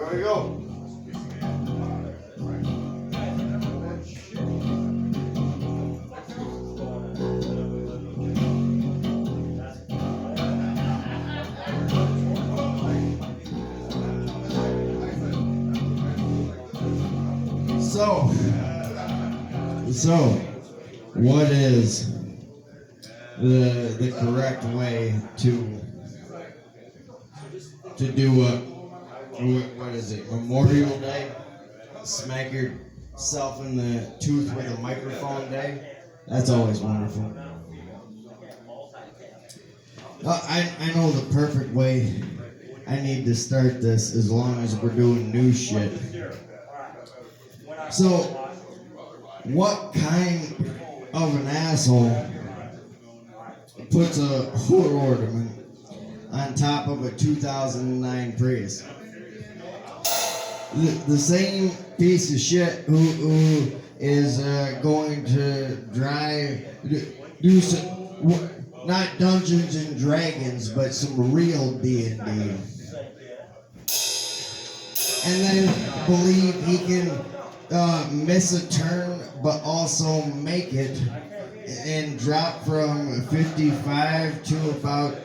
There we go. So, what is the correct way to do what is it? Memorial Day? Smack yourself in the tooth with a microphone day? That's always wonderful. I know the perfect way I need to start this as long as we're doing new shit. So, what kind of an asshole puts a hood ornament on top of a 2009 Prius? The same piece of shit who is going to do some, not Dungeons and Dragons, but some real D&D. And then believe he can miss a turn, but also make it and drop from 55 to about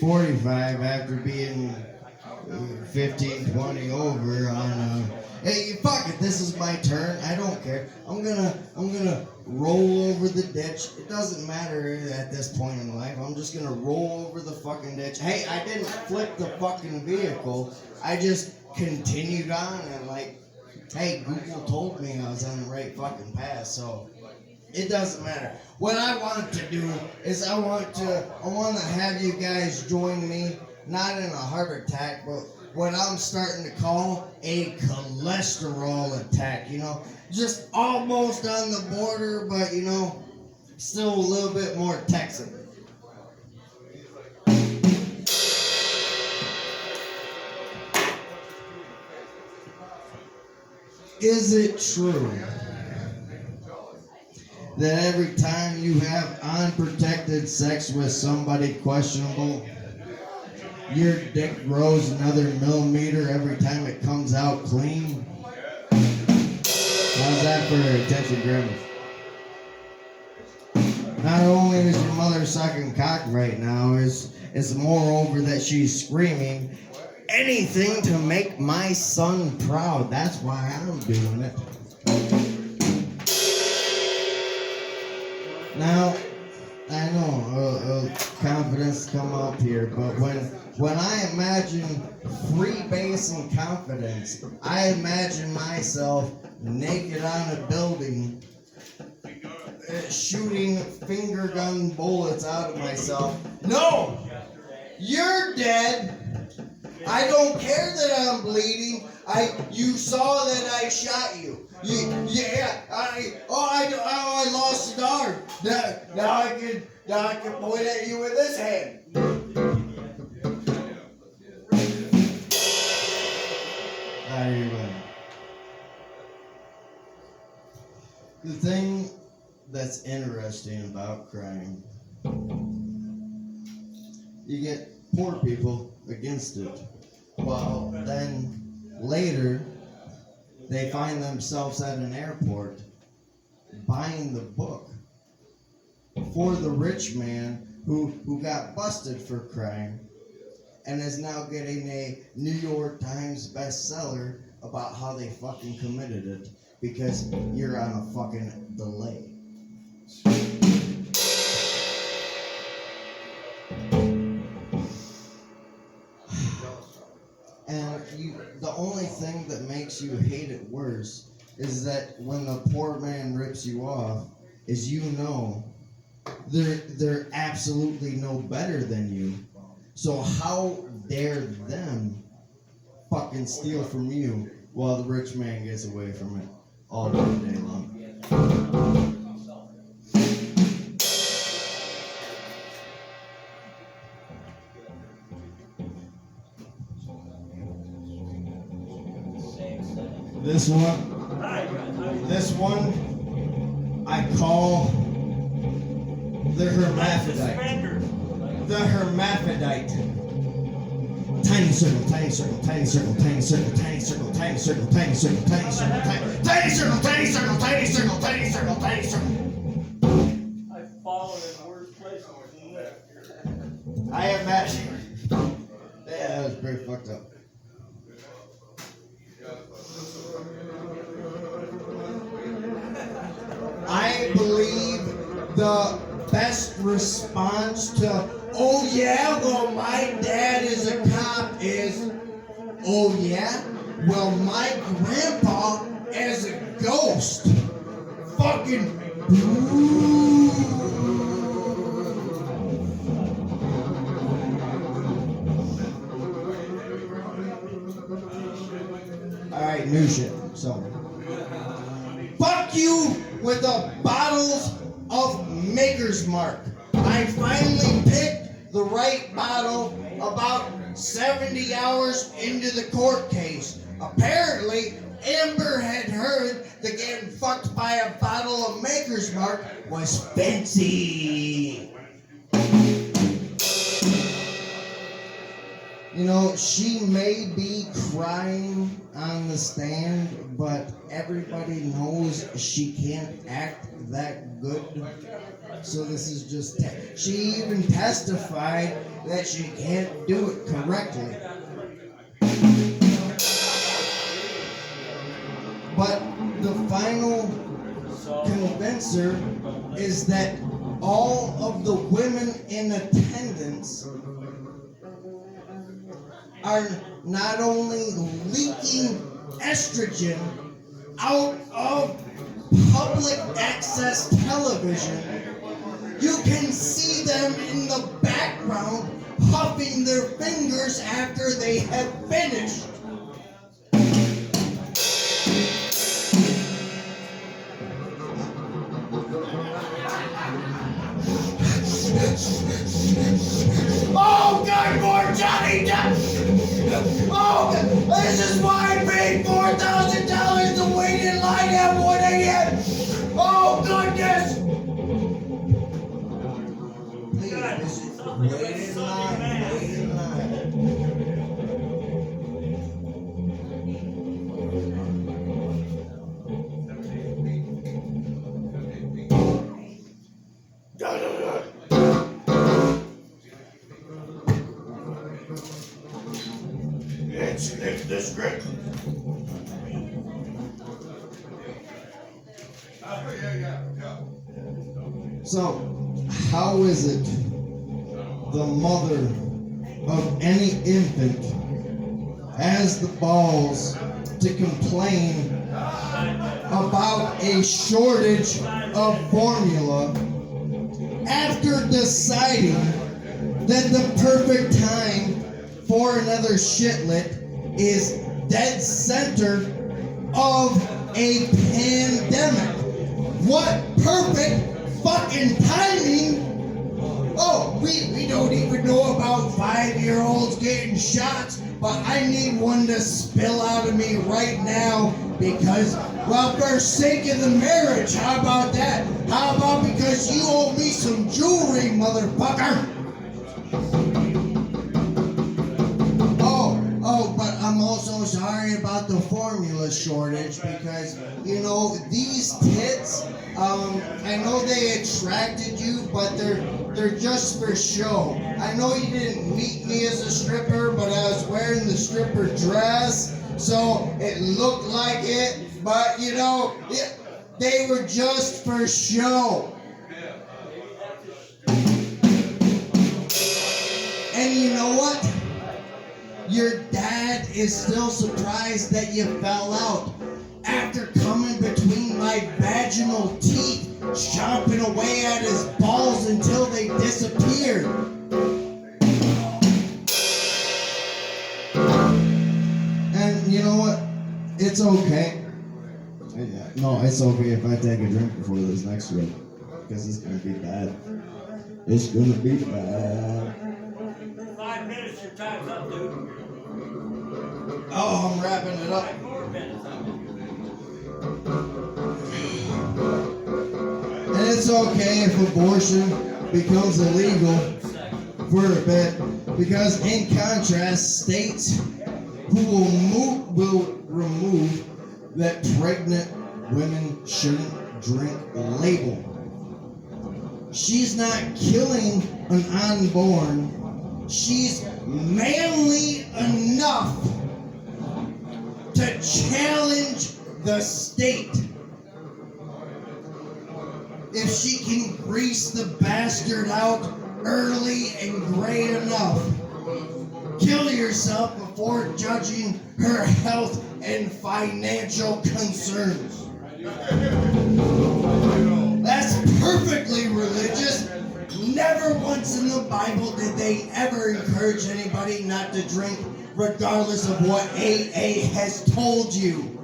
45 after being 15, 20 over on hey, fuck it, this is my turn, I don't care. I'm gonna roll over the ditch. It doesn't matter at this point in life. I'm just gonna roll over the fucking ditch. Hey, I didn't flip the fucking vehicle. I just continued on and like, hey, Google told me I was on the right fucking path, so it doesn't matter. What I want to do is I want to have you guys join me, not in a heart attack, but what I'm starting to call a cholesterol attack, you know, just almost on the border, but you know, still a little bit more Texan. Is it true that every time you have unprotected sex with somebody questionable, your dick grows another millimeter every time it comes out clean? How's that for attention grabbers? Not only is your mother sucking cock right now, it's moreover that she's screaming, anything to make my son proud. That's why I'm doing it. Now, I know confidence come up here, but when I imagine freebase and confidence, I imagine myself naked on a building, shooting finger gun bullets out of myself. No! You're dead! I don't care that I'm bleeding. You saw that I shot you. I lost the guard. Now I can point at you with this hand. The thing that's interesting about crime, you get poor people against it. Well, then later, they find themselves at an airport buying the book for the rich man who got busted for crime and is now getting a New York Times bestseller about how they fucking committed it because you're on a fucking delay. And the only thing that makes you hate it worse is that when the poor man rips you off, is you know they're absolutely no better than you. So how dare them fucking steal from you while the rich man gets away from it all day long. This one, I call the hermaphrodite. The hermaphrodite. tiny circle, tiny circle, tiny circle, tiny circle, tiny circle, tiny circle, tiny circle, tiny circle, tiny circle, tiny circle, tiny circle, tiny circle, tiny circle. I've fallen in worse places than that. I imagine. Yeah, that was pretty fucked up. I believe the best response to, oh yeah, well my dad is a cop is, oh yeah, well my grandpa is a ghost. Fucking boo. Alright, new shit. So, fuck you with the bottles of Maker's Mark. I finally picked the right bottle about 70 hours into the court case. Apparently, Amber had heard that getting fucked by a bottle of Maker's Mark was fancy. You know, she may be crying on the stand, but everybody knows she can't act that good. So this is just, she even testified that she can't do it correctly. But the final convincer is that all of the women in attendance are not only leaking estrogen out of public access television, you can see them in the background puffing their fingers after they have finished. Oh God, more Johnny Depp! Oh God, this is why I paid $4,000 to wait in line at 1 a.m. Oh goodness! Please, wait in line, wait in line. It's the script. So, how is it the mother of any infant has the balls to complain about a shortage of formula after deciding that the perfect time for another shitlet is dead center of a pandemic? What perfect fucking timing! Oh, we don't even know about 5-year-olds getting shots, but I need one to spill out of me right now because, well, for sake of the marriage, how about that? How about because you owe me some jewelry, motherfucker? Oh, but I'm also sorry about the formula shortage because, you know, these tits, I know they attracted you, but they're just for show. I know you didn't meet me as a stripper, but I was wearing the stripper dress, so it looked like it, but, you know, they were just for show. And you know what? Your dad is still surprised that you fell out after coming between my vaginal teeth, chomping away at his balls until they disappeared. And you know what? It's okay. No, it's okay if I take a drink before this next one, because it's gonna be bad. It's gonna be bad. 5 minutes, your time's up, dude. Oh, I'm wrapping it up. 5 more minutes. And it's okay if abortion becomes illegal for a bit. Because in contrast, states who will remove that pregnant women shouldn't drink label. She's not killing an unborn. She's manly enough to challenge the state. If she can grease the bastard out early and great enough, kill yourself before judging her health and financial concerns. That's perfectly religious. Never once in the Bible did they ever encourage anybody not to drink, regardless of what AA has told you.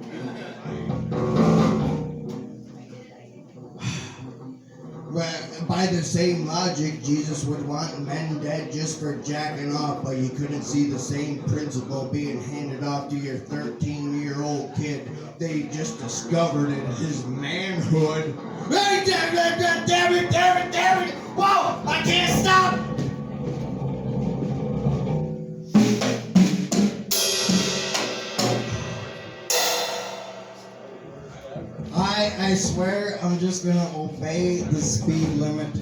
By the same logic, Jesus would want men dead just for jacking off, but you couldn't see the same principle being handed off to your 13-year-old kid they just discovered in his manhood. Hey, damn it! Whoa, I can't stop! I swear I'm just gonna obey the speed limit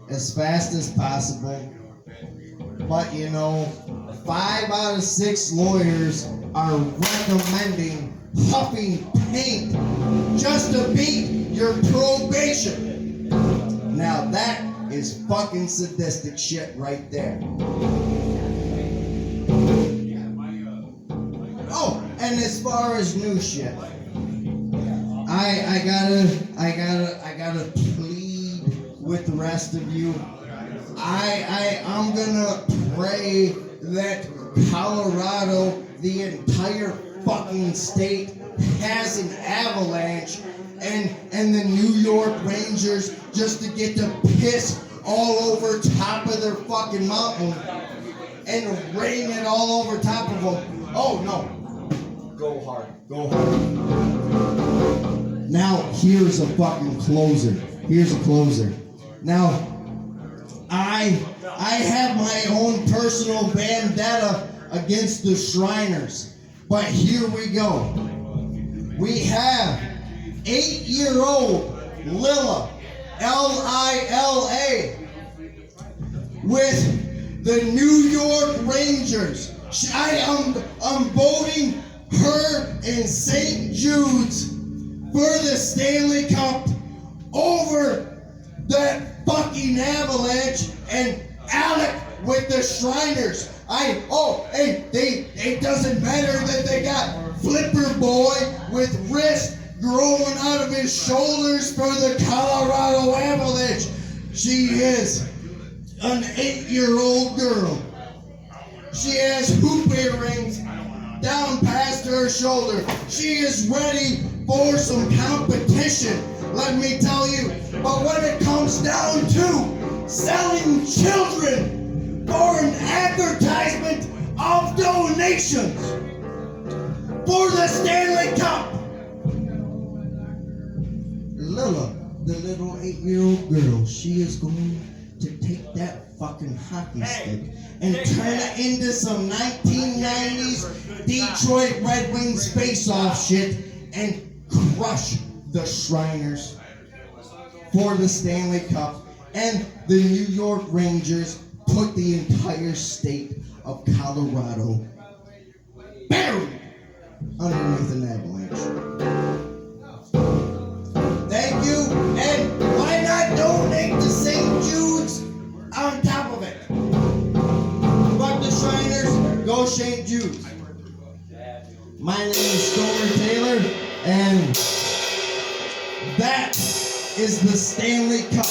as fast as possible. But you know, 5 out of 6 lawyers are recommending huffing paint just to beat your probation. Now that is fucking sadistic shit right there. Oh, and as far as new shit, I gotta plead with the rest of you. I'm gonna pray that Colorado, the entire fucking state, has an avalanche, and the New York Rangers just to get to piss all over top of their fucking mountain and rain it all over top of them. Oh no. Go hard. Now, here's a fucking closer. Here's a closer. Now, I have my own personal vendetta against the Shriners. But here we go. We have 8-year-old Lila, Lila, with the New York Rangers. I'm voting her in St. Jude's for the Stanley Cup over that fucking Avalanche and Alec with the Shriners. It doesn't matter that they got Flipper Boy with wrist growing out of his shoulders for the Colorado Avalanche. She is an 8-year-old girl. She has hoop earrings down past her shoulder. She is ready for some competition, let me tell you. But when it comes down to selling children for an advertisement of donations for the Stanley Cup, Lila, the little 8-year-old girl, she is going to take that fucking hockey stick and turn it into some 1990s Detroit Red Wings face-off shit and crush the Shriners for the Stanley Cup, and the New York Rangers put the entire state of Colorado buried underneath an avalanche. Thank you, and why not donate to St. Jude's on top of it? Fuck the Shriners, go St. Jude's. My name is Stoner Taylor, and that is the Stanley Cup.